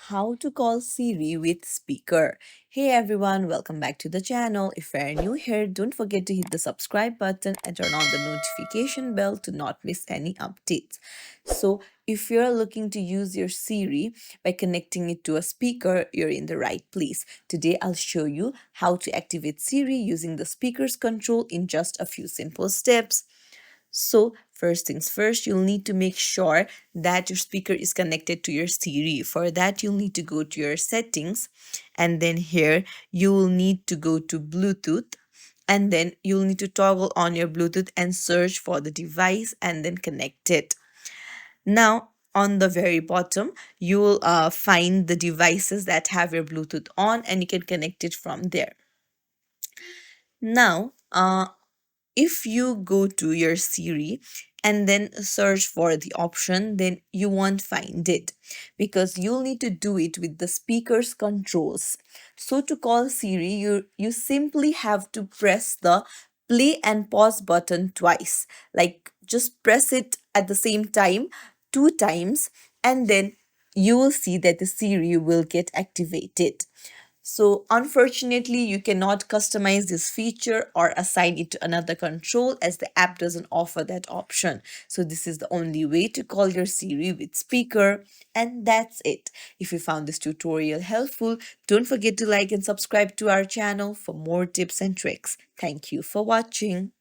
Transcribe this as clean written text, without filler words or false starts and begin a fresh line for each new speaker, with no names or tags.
how to call Siri with speaker. Hey everyone, welcome back to the channel. If you're new here, don't forget to hit the subscribe button and turn on the notification bell to not miss any updates. So, if you're looking to use your Siri by connecting it to a speaker, you're in the right place. Today, I'll show you how to activate Siri using the speaker's control in just a few simple steps. So, first things first, you'll need to make sure that your speaker is connected to your Siri. For that, you'll need to go to your settings, and then here you'll need to go to Bluetooth, and then you'll need to toggle on your Bluetooth and search for the device and then connect it. Now, on the very bottom, you'll find the devices that have your Bluetooth on, and you can connect it from there. Now, if you go to your Siri and then search for the option, then you won't find it because you'll need to do it with the speaker's controls. So to call Siri, you simply have to press the play and pause button twice. Like just press it at the same time 2 times, and then you will see that the Siri will get activated. So unfortunately, you cannot customize this feature or assign it to another control as the app doesn't offer that option. So this is the only way to call your Siri with speaker, and that's it. If you found this tutorial helpful, don't forget to like and subscribe to our channel for more tips and tricks. Thank you for watching.